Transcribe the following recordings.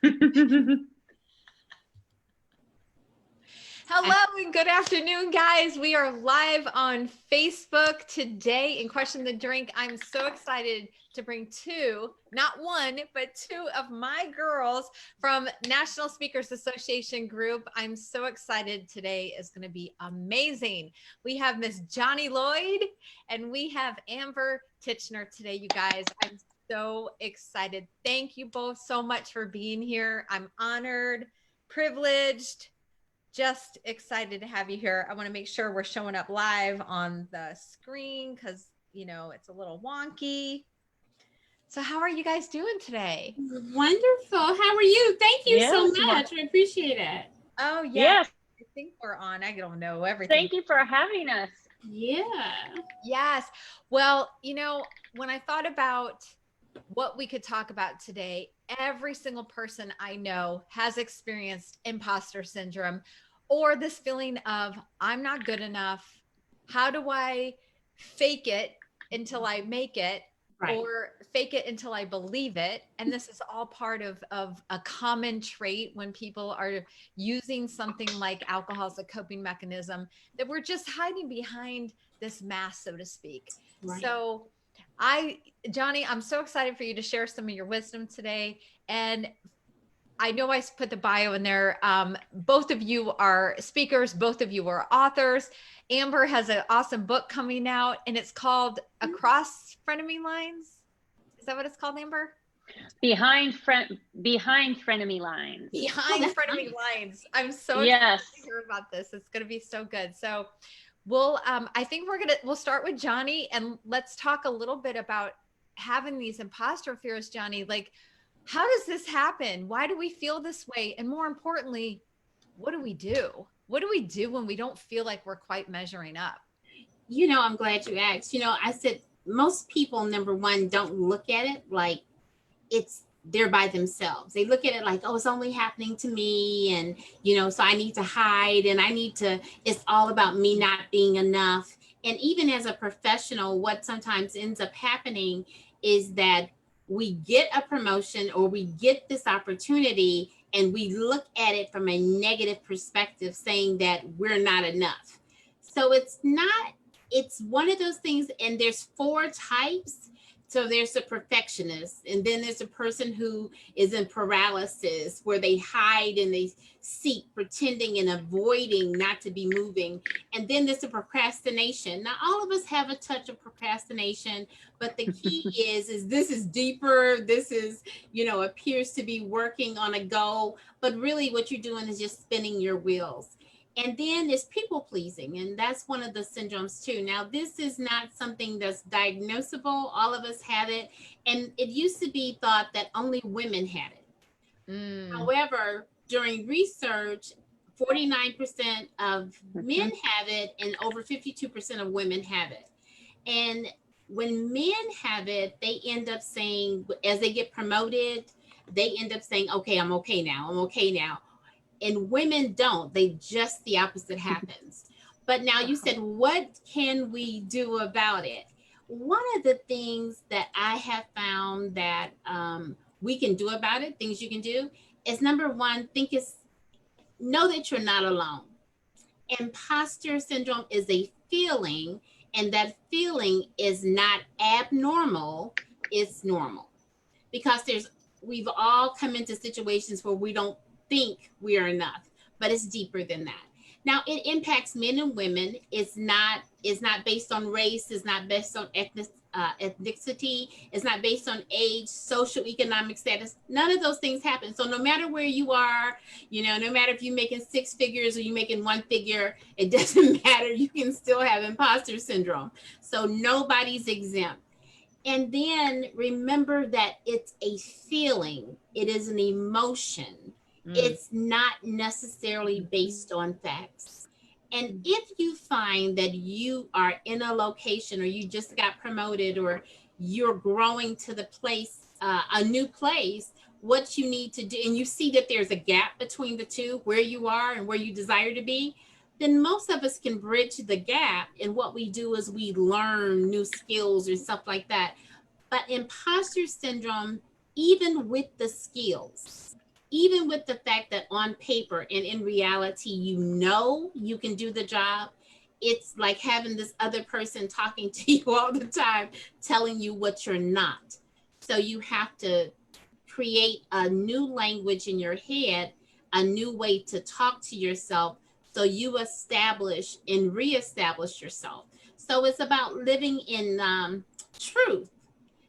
Hello and good afternoon, guys. We are live on Facebook today in Question the Drink. I'm so excited to bring two, not one, but two of my girls from National Speakers Association group. I'm so excited. Today is going to be amazing. We have Miss Johnnie Lloyd and we have Amber Titchener today, you guys. I'm so excited. Thank you both so much for being here. I'm honored, privileged, just excited to have you here. I want to make sure we're showing up live on the screen because, you know, it's a little wonky. So how are you guys doing today? Wonderful. How are you? Thank you so much. I appreciate it. Oh, yeah. Yes. I think we're on. I don't know everything. Thank you for having us. Yeah. Yes. Well, you know, when I thought about what we could talk about today, every single person I know has experienced imposter syndrome or this feeling of I'm not good enough. How do I fake it until I make it? Right. Or fake it until I believe it. And this is all part of a common trait when people are using something like alcohol as a coping mechanism, that we're just hiding behind this mask, so to speak. Right. So Johnnie, I'm so excited for you to share some of your wisdom today. And I know I put the bio in there. Both of you are speakers. Both of you are authors. Amber has an awesome book coming out, and it's called Across Frenemy Lines. Is that what it's called, Amber? Behind Frenemy Lines. Behind Frenemy Lines. I'm so excited to hear about this. It's going to be so good. So I think we'll start with Johnnie, and let's talk a little bit about having these imposter fears, Johnnie. Like, how does this happen? Why do we feel this way? And more importantly, what do we do? What do we do when we don't feel like we're quite measuring up? You know, I'm glad you asked. You know, I said most people, number one, don't look at it like they're by themselves. They look at it like, oh, it's only happening to me. And, you know, so I need to hide and it's all about me not being enough. And even as a professional, what sometimes ends up happening is that we get a promotion or we get this opportunity and we look at it from a negative perspective, saying that we're not enough. So it's one of those things. And there's 4 types. So there's a perfectionist, and then there's a person who is in paralysis, where they hide and they seek, pretending and avoiding not to be moving. And then there's a procrastination. Now, all of us have a touch of procrastination, but the key is this is deeper. This is, you know, appears to be working on a goal, but really what you're doing is just spinning your wheels. And then there's people pleasing, and that's one of the syndromes too. Now, this is not something that's diagnosable. All of us have it. And it used to be thought that only women had it. However, during research, 49% of men have it and over 52% of women have it. And when men have it, they end up saying, as they get promoted, they end up saying, okay, I'm okay now. I'm okay now. And women don't. The opposite happens. But now you said, what can we do about it? One of the things that I have found that we can do about it, things you can do, is number one, know that you're not alone. Imposter syndrome is a feeling, and that feeling is not abnormal, it's normal. Because we've all come into situations where we don't think we are enough, but it's deeper than that. Now, it impacts men and women. It's not based on race. It's not based on ethnicity. It's not based on age, social, economic status. None of those things happen. So no matter where you are, you know, no matter if you're making 6 figures or you're making 1 figure, it doesn't matter. You can still have imposter syndrome. So nobody's exempt. And then remember that it's a feeling. It is an emotion. It's not necessarily based on facts. And if you find that you are in a location, or you just got promoted, or you're growing to the place, a new place, what you need to do, and you see that there's a gap between the two, where you are and where you desire to be, then most of us can bridge the gap. And what we do is we learn new skills or stuff like that. But imposter syndrome, even with the skills, even with the fact that on paper and in reality, you know you can do the job, it's like having this other person talking to you all the time, telling you what you're not. So you have to create a new language in your head, a new way to talk to yourself, so you establish and reestablish yourself. So it's about living in truth,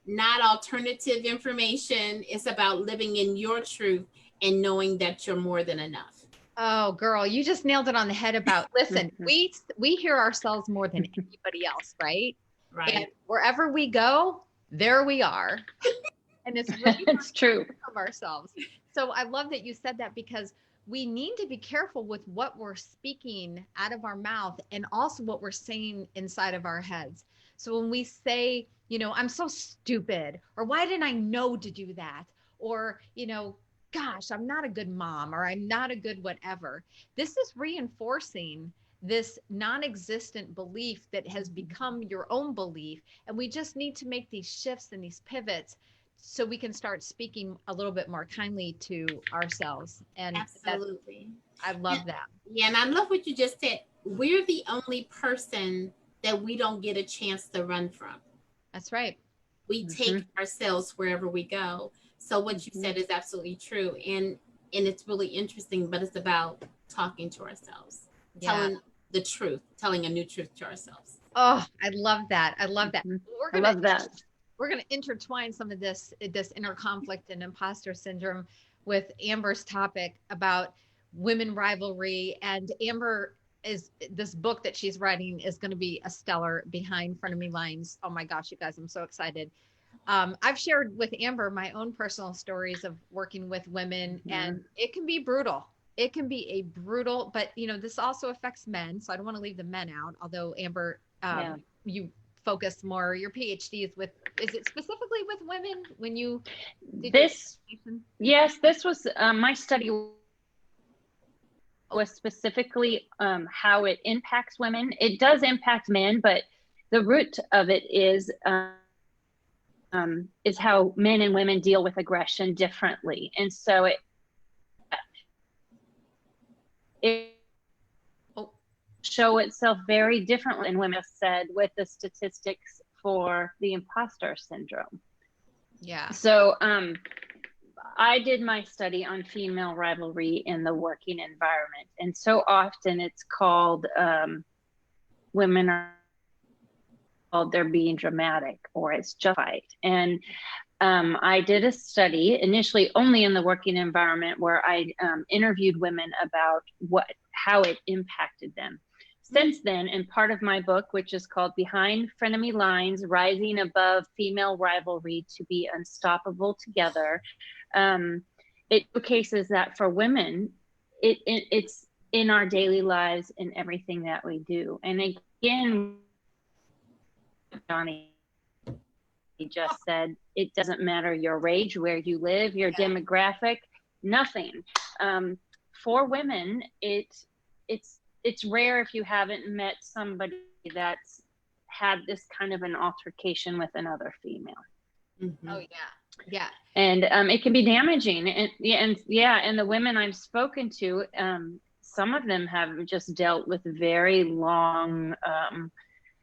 not alternative information. It's about living in your truth and knowing that you're more than enough. Oh, girl, you just nailed it on the head about, listen, Mhm. we hear ourselves more than anybody else, right? And Right. wherever we go, there we are. And it's really It's true. of ourselves. So I love that you said that, because we need to be careful with what we're speaking out of our mouth and also what we're saying inside of our heads. So when we say, you know, I'm so stupid, or why didn't I know to do that? Or, you know, gosh, I'm not a good mom, or I'm not a good whatever. This is reinforcing this non-existent belief that has become your own belief. And we just need to make these shifts and these pivots so we can start speaking a little bit more kindly to ourselves. And Absolutely. I love that. Yeah, and I love what you just said. We're the only person that we don't get a chance to run from. That's right. We take ourselves wherever we go. So what you said is absolutely true. And it's really interesting, but it's about talking to ourselves, telling the truth, telling a new truth to ourselves. Oh, I love that. I love that. I love that. We're going to intertwine some of this inner conflict and imposter syndrome with Amber's topic about women rivalry. And Amber is, this book that she's writing is going to be a stellar Behind Frenemy Lines. Oh my gosh, you guys, I'm so excited. I've shared with Amber my own personal stories of working with women, and it can be brutal. It can be a brutal, but you know, this also affects men. So I don't want to leave the men out. Although Amber, you focus more, your PhD is with, is it specifically with women when you did this? Yes, this was my study was specifically how it impacts women. It does impact men, but the root of it is how men and women deal with aggression differently. And so it show itself very differently than women have said with the statistics for the imposter syndrome. Yeah. So I did my study on female rivalry in the working environment. And so often it's called women are called they're being dramatic, or it's justified. And I did a study initially only in the working environment, where I interviewed women about how it impacted them. Since then, and part of my book, which is called Behind Frenemy Lines, Rising Above Female Rivalry to Be Unstoppable Together, it showcases that for women, it's in our daily lives in everything that we do. And again, Johnnie just said, it doesn't matter your age, where you live, your demographic, nothing. For women, it's rare if you haven't met somebody that's had this kind of an altercation with another female. Oh yeah. And it can be damaging. And the women I've spoken to, some of them have just dealt with very long,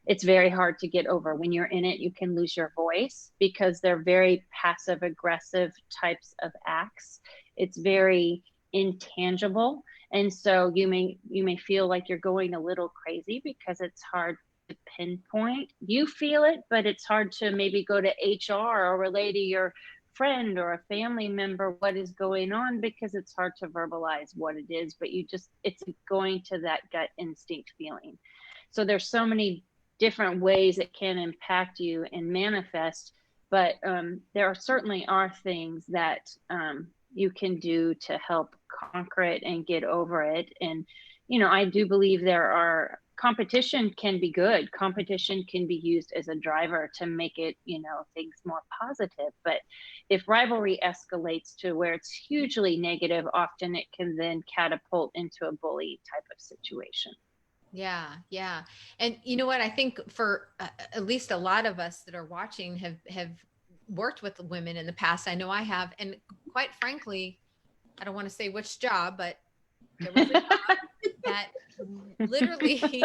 it's very hard to get over. When you're in it, you can lose your voice because they're very passive aggressive types of acts. It's very intangible. And so you may feel like you're going a little crazy because it's hard to pinpoint. You feel it, but it's hard to maybe go to HR or relay to your friend or a family member what is going on, because it's hard to verbalize what it is, but it's going to that gut instinct feeling. So there's so many different ways it can impact you and manifest, but there certainly are things that you can do to help conquer it and get over it. And, I do believe competition can be good. Competition can be used as a driver to make it, things more positive. But if rivalry escalates to where it's hugely negative, often it can then catapult into a bully type of situation. Yeah. And you know what? I think for at least a lot of us that are watching have worked with women in the past. I know I have. And quite frankly, I don't want to say which job, but there was a job that literally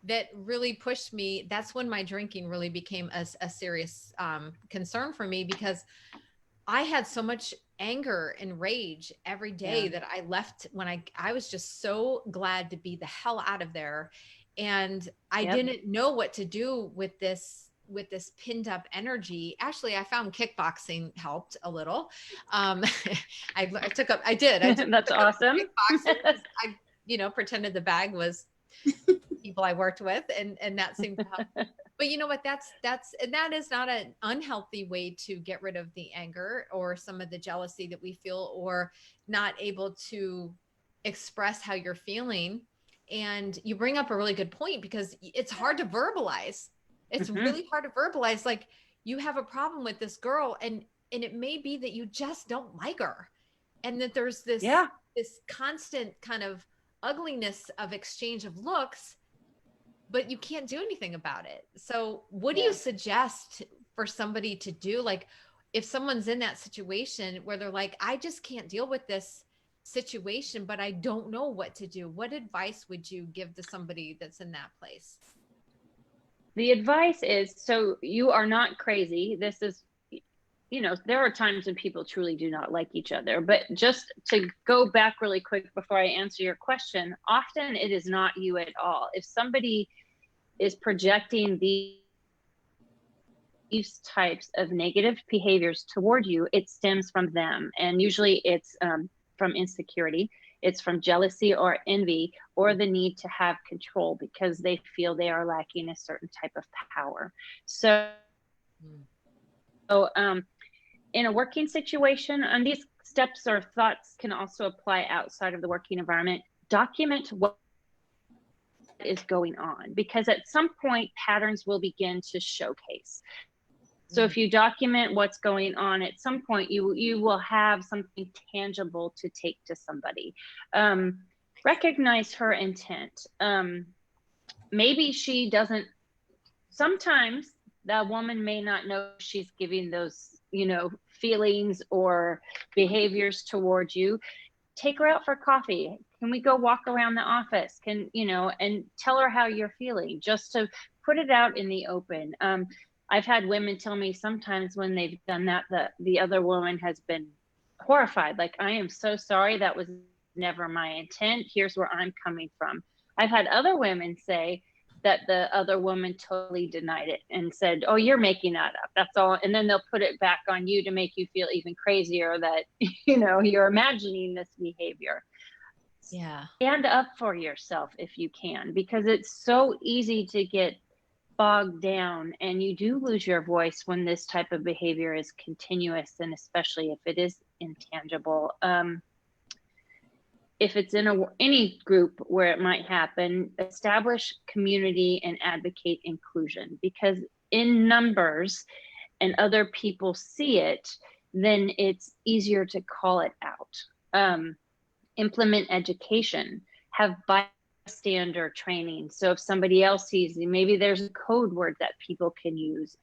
that really pushed me. That's when my drinking really became a serious concern for me, because I had so much anger and rage every day that I left when I was just so glad to be the hell out of there. And I didn't know what to do with this pinned up energy. Actually, I found kickboxing helped a little. I took up, I did. That's awesome. Kickboxing. I, pretended the bag was people I worked with, and that seemed to help. But you know what? That is not an unhealthy way to get rid of the anger or some of the jealousy that we feel, or not able to express how you're feeling. And you bring up a really good point, because it's hard to verbalize. It's really hard to verbalize. Like, you have a problem with this girl, and it may be that you just don't like her, and that there's this constant kind of ugliness of exchange of looks, but you can't do anything about it. So what do you suggest for somebody to do? Like, if someone's in that situation where they're like, I just can't deal with this situation, but I don't know what to do. What advice would you give to somebody that's in that place? The advice is, so you are not crazy. This is, there are times when people truly do not like each other, but just to go back really quick before I answer your question, often it is not you at all. If somebody is projecting these types of negative behaviors toward you, it stems from them. And usually it's from insecurity. It's from jealousy or envy, or the need to have control because they feel they are lacking a certain type of power. So in a working situation, and these steps or thoughts can also apply outside of the working environment, document what is going on, because at some point patterns will begin to showcase. So if you document what's going on, at some point you will have something tangible to take to somebody. Recognize her intent. Maybe she doesn't, sometimes that woman may not know she's giving those, feelings or behaviors towards you. Take her out for coffee. Can we go walk around the office? And tell her how you're feeling, just to put it out in the open. I've had women tell me sometimes when they've done that, the other woman has been horrified. Like, I am so sorry. That was never my intent. Here's where I'm coming from. I've had other women say that the other woman totally denied it and said, oh, you're making that up. That's all. And then they'll put it back on you to make you feel even crazier that, you're imagining this behavior. Yeah. Stand up for yourself if you can, because it's so easy to get bogged down, and you do lose your voice when this type of behavior is continuous, and especially if it is intangible. If it's in any group where it might happen, establish community and advocate inclusion, because in numbers and other people see it, then it's easier to call it out. Implement education, have bystander training. So if somebody else sees you, maybe there's a code word that people can use.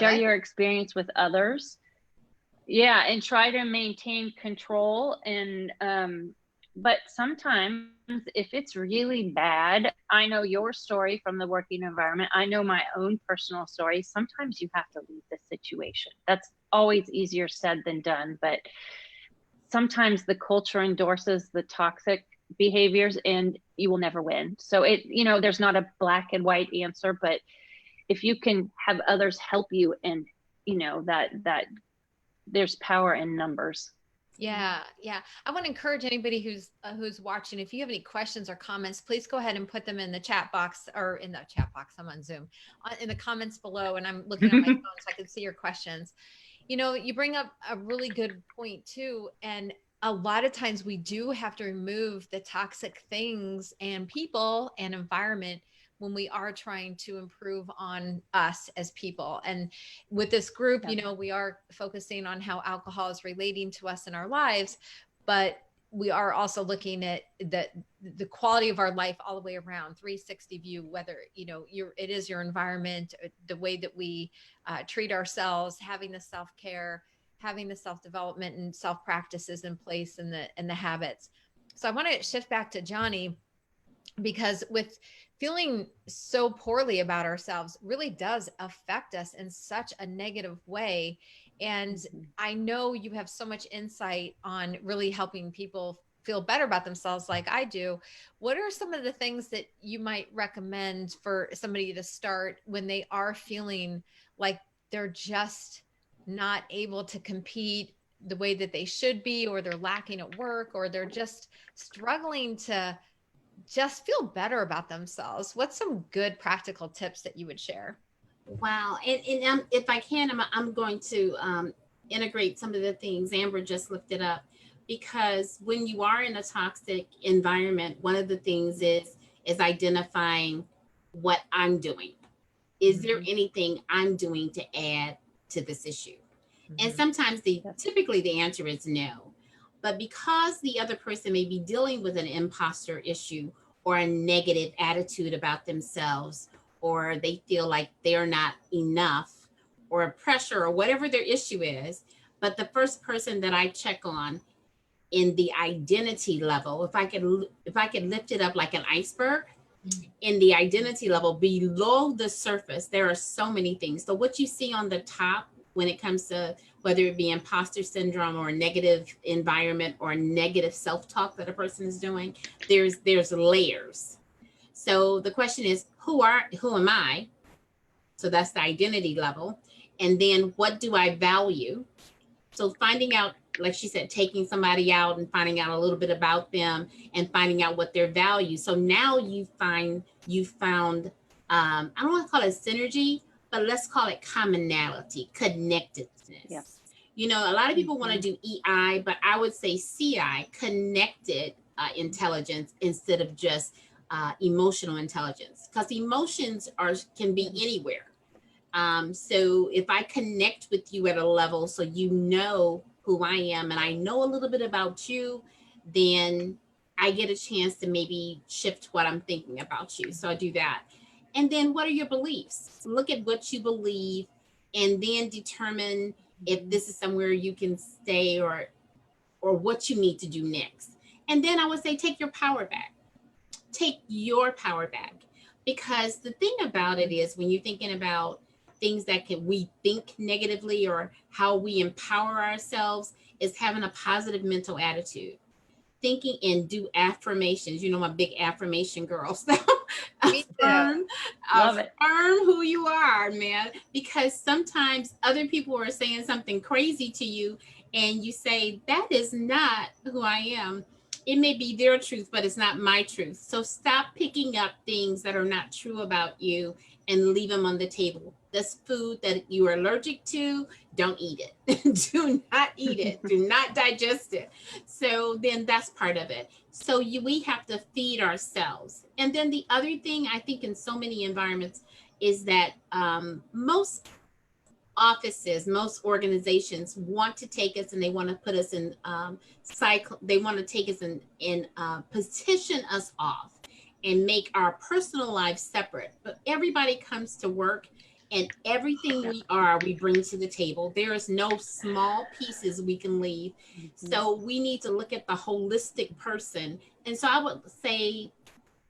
Share your experience with others. Yeah, and try to maintain control. And but sometimes if it's really bad, I know your story from the working environment, I know my own personal story. Sometimes you have to leave the situation. That's always easier said than done, but sometimes the culture endorses the toxic behaviors and you will never win. So there's not a black and white answer, but if you can have others help you, and that there's power in numbers. Yeah. I want to encourage anybody who's watching, if you have any questions or comments, please go ahead and put them in the chat box, or in the chat box. I'm on Zoom, in the comments below, and I'm looking at my phone so I can see your questions. You bring up a really good point too. And a lot of times we do have to remove the toxic things and people and environment when we are trying to improve on us as people. And with this group, we are focusing on how alcohol is relating to us in our lives, but we are also looking at the quality of our life all the way around, 360 view, whether, it is your environment, the way that we treat ourselves, having the self-care, having the self-development and self-practices in place and the habits. So I want to shift back to Johnnie, because with feeling so poorly about ourselves really does affect us in such a negative way. And I know you have so much insight on really helping people feel better about themselves like I do. What are some of the things that you might recommend for somebody to start when they are feeling like they're just not able to compete the way that they should be, or they're lacking at work, or they're just struggling to just feel better about themselves? What's some good practical tips that you would share? Wow. And if I can, I'm going to integrate some of the things Amber just lifted up, because when you are in a toxic environment, one of the things is identifying what I'm doing. Is there anything I'm doing to add to this issue? And sometimes typically the answer is no. But because the other person may be dealing with an imposter issue or a negative attitude about themselves, or they feel like they're not enough, or a pressure, or whatever their issue is, but the first person that I check on in the identity level, if I could lift it up like an iceberg, in the identity level below the surface, there are so many things. So what you see on the top when it comes to whether it be imposter syndrome or a negative environment or negative self-talk that a person is doing, there's layers. So the question is, who am I? So that's the identity level. And then what do I value? So finding out, like she said, taking somebody out and finding out a little bit about them and finding out what their value. So now you found, I don't want to call it synergy, but let's call it commonality, connectedness. Yes. You know, a lot of people want to do EI, but I would say CI, connected intelligence, instead of just emotional intelligence, because emotions can be anywhere. So if I connect with you at a level so you know who I am and I know a little bit about you, then I get a chance to maybe shift what I'm thinking about you. So I do that. And then what are your beliefs? Look at what you believe and then determine if this is somewhere you can stay, or what you need to do next. And then I would say take your power back. Take your power back. Because the thing about it is, when you're thinking about things that we think negatively, or how we empower ourselves, is having a positive mental attitude. Thinking and do affirmations. You know, my big affirmation girl. So affirm who you are, man. Because sometimes other people are saying something crazy to you and you say, that is not who I am. It may be their truth, but it's not my truth. So stop picking up things that are not true about you and leave them on the table. This food that you are allergic to, don't eat it. Do not eat it. Do not digest it. So then that's part of it. So we have to feed ourselves. And then the other thing I think in so many environments is that most offices, most organizations want to take us and they want to put us in cycle. They want to take us in position us off and make our personal lives separate. But everybody comes to work, and everything we bring to the table. There is no small pieces we can leave. So we need to look at the holistic person. And so I would say,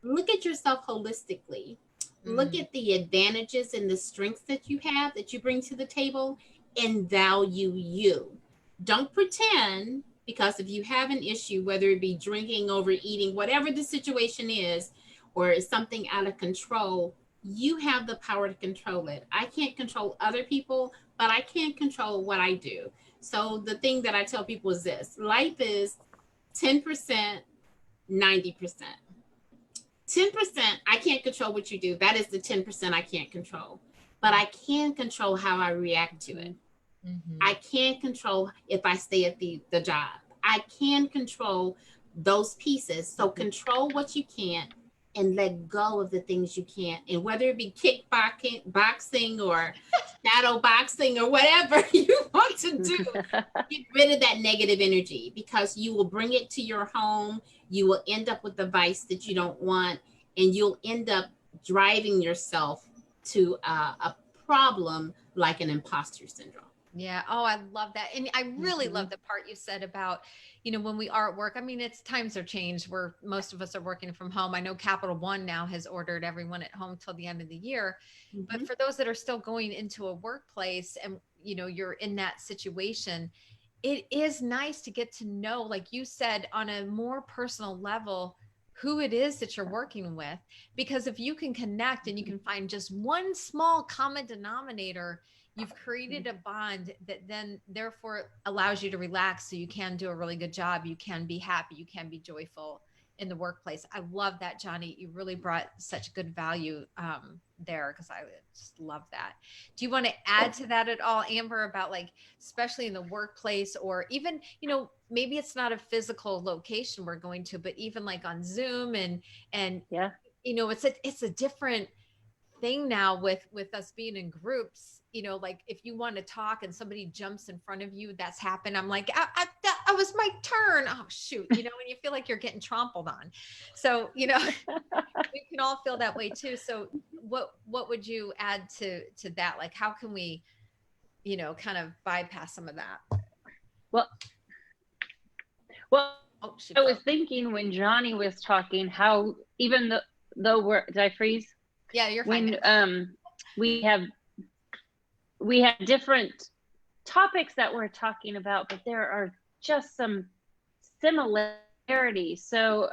look at yourself holistically. Look at the advantages and the strengths that you have, that you bring to the table, and value you. Don't pretend, because if you have an issue, whether it be drinking, overeating, whatever the situation is, or is something out of control, you have the power to control it. I can't control other people, but I can control what I do. So the thing that I tell people is this: life is 10%, 90%. 10%, I can't control what you do. That is the 10% I can't control. But I can control how I react to it. I can control if I stay at the job. I can control those pieces. So control what you can't and let go of the things you can't. And whether it be kickboxing, boxing, or shadow boxing, or whatever you want to do, get rid of that negative energy, because you will bring it to your home. You will end up with the vice that you don't want, and you'll end up driving yourself to a problem like an imposter syndrome. Yeah. Oh, I love that. And I really Mhm. love the part you said about, when we are at work. I mean, it's times are changed where most of us are working from home. I know Capital One now has ordered everyone at home till the end of the year. But Mhm. for those that are still going into a workplace and, you're in that situation, it is nice to get to know, like you said, on a more personal level, who it is that you're working with. Because if you can connect and you can find just one small common denominator, you've created a bond that then therefore allows you to relax so you can do a really good job. You can be happy, you can be joyful in the workplace. I love that, Johnny. You really brought such good value there, because I just love that. Do you want to add to that at all, Amber, about like, especially in the workplace, or even, maybe it's not a physical location we're going to, but even like on Zoom, and Yeah. it's a different thing now with us being in groups. Like if you want to talk and somebody jumps in front of you, that's happened. I'm like, that was my turn. Oh shoot, and you feel like you're getting trampled on. So we can all feel that way too. So what would you add to that? Like, how can we kind of bypass some of that? Well, well, Oh, she I was froze. thinking when Johnny was talking, how even though did I freeze? Yeah, you're fine When now. we have we have different topics that we're talking about, but there are just some similarities. So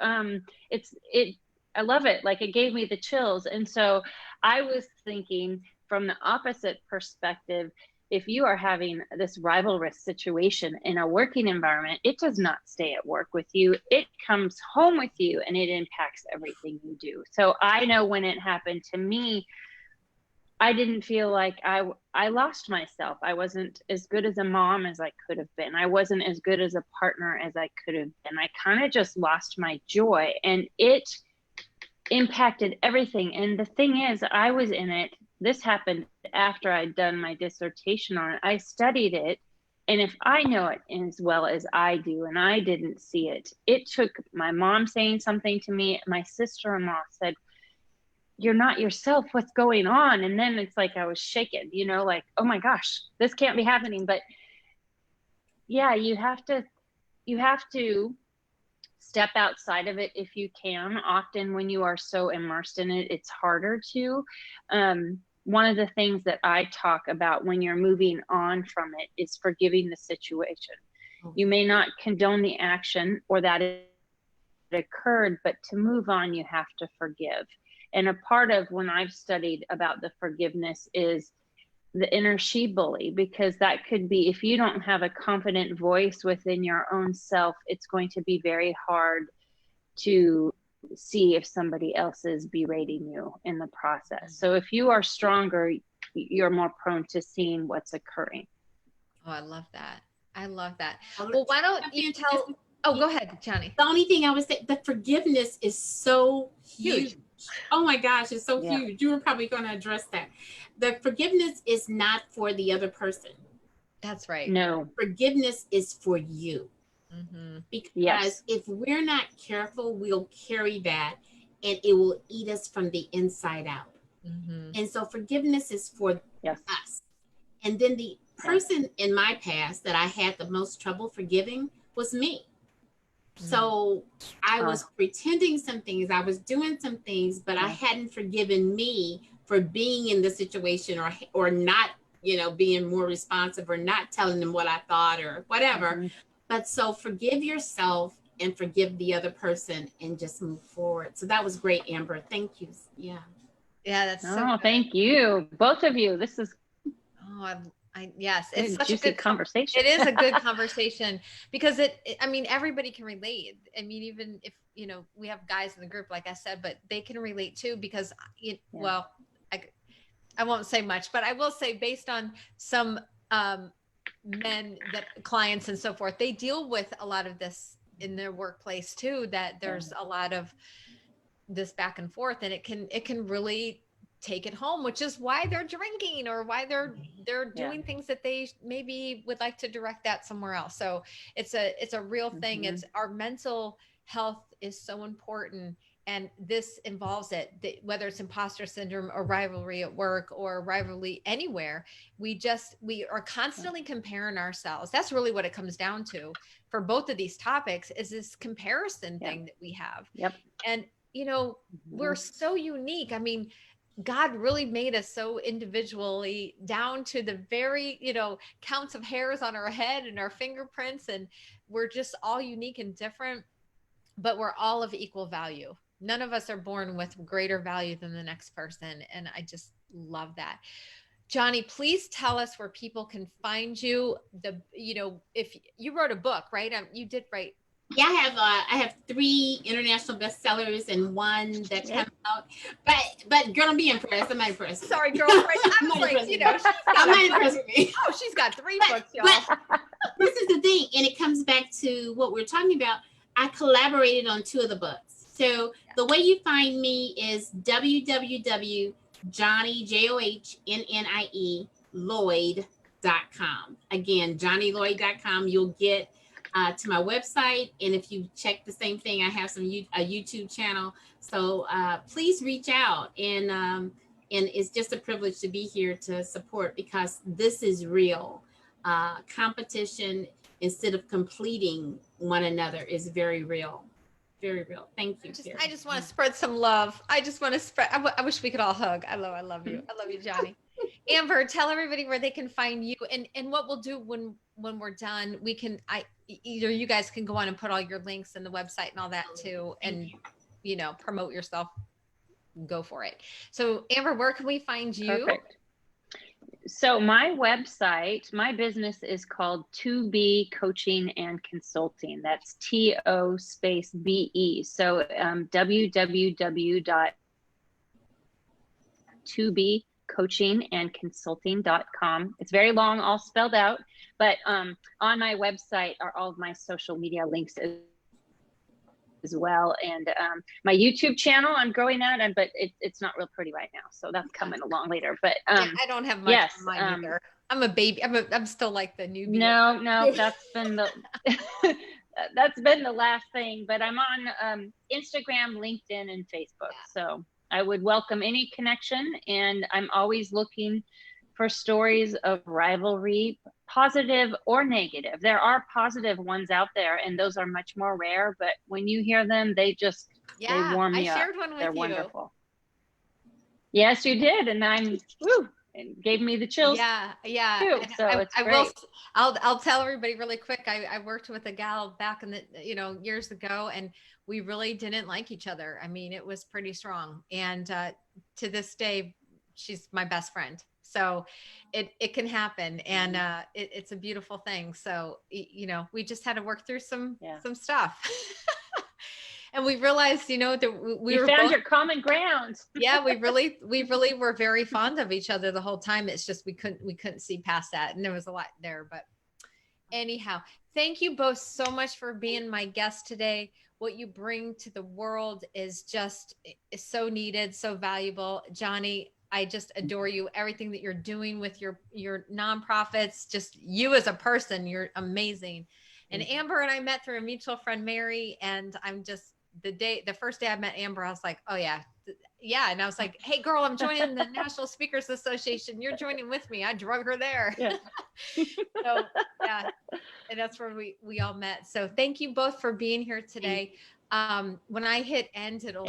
it I love it. Like, it gave me the chills. And so I was thinking from the opposite perspective, if you are having this rivalrous situation in a working environment, it does not stay at work with you. It comes home with you and it impacts everything you do. So I know when it happened to me, I didn't feel like I lost myself. I wasn't as good as a mom as I could have been. I wasn't as good as a partner as I could have been. I kind of just lost my joy, and it impacted everything. And the thing is, I was in it. This happened after I'd done my dissertation on it. I studied it, and if I know it as well as I do and I didn't see it, it took my mom saying something to me. My sister-in-law said, "You're not yourself. What's going on?" And then it's like I was shaken, like, oh my gosh, this can't be happening. But yeah, you have to step outside of it if you can. Often when you are so immersed in it, it's harder to. One of the things that I talk about when you're moving on from it is forgiving the situation. You may not condone the action or that it occurred, but to move on, you have to forgive. And a part of when I've studied about the forgiveness is the inner she bully, because that could be, if you don't have a confident voice within your own self, it's going to be very hard to see if somebody else is berating you in the process. So if you are stronger, you're more prone to seeing what's occurring. Oh, I love that. I love that. Well, Well, why don't I've you been just- tell? Oh, go ahead, Johnny. The only thing I would say, the forgiveness is so Huge. huge. Oh my gosh, it's so Yeah. huge. You were probably going to address that. The forgiveness is not for the other person. That's right. No. Forgiveness is for you. Mm-hmm. Because Yes. if we're not careful, we'll carry that and it will eat us from the inside out. Mm-hmm. And so forgiveness is for Yes. us. And then the Yes. person in my past that I had the most trouble forgiving was me. Mm-hmm. So I was pretending some things, I was doing some things, but I hadn't forgiven me for being in the situation, or not, being more responsive, or not telling them what I thought or whatever. Mm-hmm. But so forgive yourself and forgive the other person and just move forward. So that was great, Amber. Thank you. Yeah. Yeah, that's so Oh, good. thank you, both of you. This is Oh, yes, it's good, such a juicy good conversation. it is a good conversation, because I mean, everybody can relate. I mean, even if, we have guys in the group, like I said, but they can relate too, because well, I won't say much, but I will say, based on some men, that clients and so forth, they deal with a lot of this in their workplace too, that there's a lot of this back and forth, and it can really take it home, which is why they're drinking, or why they're doing things that they maybe would like to direct that somewhere else. So it's a real thing. It's our mental health is so important, and this involves it, whether it's imposter syndrome or rivalry at work or rivalry anywhere. We are constantly comparing ourselves. That's really what it comes down to for both of these topics, is this comparison thing that we have. Yep. And, you know, we're so unique. I mean, God really made us so individually, down to the very, you know, counts of hairs on our head and our fingerprints. And we're just all unique and different, but we're all of equal value. None of us are born with greater value than the next person. And I just love that. Johnnie, please tell us where people can find you. You know, if you wrote a book, right? You did write. Yeah, I have 3 international bestsellers and 1 that came out. But girl, don't be impressed. I'm not impressed. Sorry, girlfriend. I'm like, you know, I'm not impressed with me. Oh, she's got 3 books, y'all. But this is the thing, and it comes back to what we're talking about. I collaborated on 2 of the books. So the way you find me is www.Johnnie, Johnnie, Lloyd.com. Again, JohnnieLloyd.com. You'll get to my website, and if you check the same thing, I have a YouTube channel. So please reach out, and it's just a privilege to be here to support, because this is real. Competition instead of completing one another is very real. Very real. Thank you. I just want to spread some love. I just want to spread. I wish we could all hug. I love you. I love you, Johnnie. Amber, tell everybody where they can find you, and what we'll do when we're done. Either you guys can go on and put all your links in the website and all that too, and you know, promote yourself. Go for it. So Amber, where can we find you? Perfect. So my website, my business is called 2B Coaching and Consulting. That's TO_BE. So www.2bcoachingandconsulting.com. It's very long, all spelled out, but on my website are all of my social media links as well, and my YouTube channel, I'm growing that, but it's not real pretty right now, so that's coming along later. But I don't have much on mine either. I'm a baby. I'm still like the newbie. No, that's been the that's been the last thing. But I'm on Instagram, LinkedIn, and Facebook. So I would welcome any connection, and I'm always looking for stories of rivalry, positive or negative. There are positive ones out there, and those are much more rare, but when you hear them, they warm me up. I shared one with you. They're wonderful. Yes, you did. And it gave me the chills. Yeah. Too, so it's great. I'll tell everybody really quick. I worked with a gal back in the, years ago, and we really didn't like each other. I mean, it was pretty strong. And to this day, she's my best friend. So it can happen, and it's a beautiful thing. So, we just had to work through some stuff. And we realized, that we found your common ground. Yeah, we really were very fond of each other the whole time. It's just we couldn't see past that, and there was a lot there. But anyhow, thank you both so much for being my guest today. What you bring to the world is so needed, so valuable. Johnnie, I just adore you. Everything that you're doing with your nonprofits, just you as a person, you're amazing. And Amber and I met through a mutual friend, Mary, and I'm just the first day I met Amber, I was like, oh yeah. And I was like, hey girl, I'm joining the National Speakers Association. You're joining with me. I drug her there. Yeah. So yeah, and that's where we all met. So thank you both for being here today. When I hit end, it'll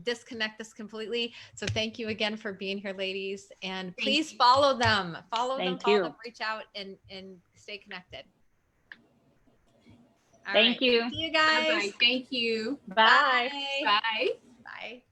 disconnect us completely. So thank you again for being here, ladies. And please follow them. Follow them, reach out and stay connected. All Thank you. See you guys. Bye-bye. Thank you. Bye. Bye. Bye.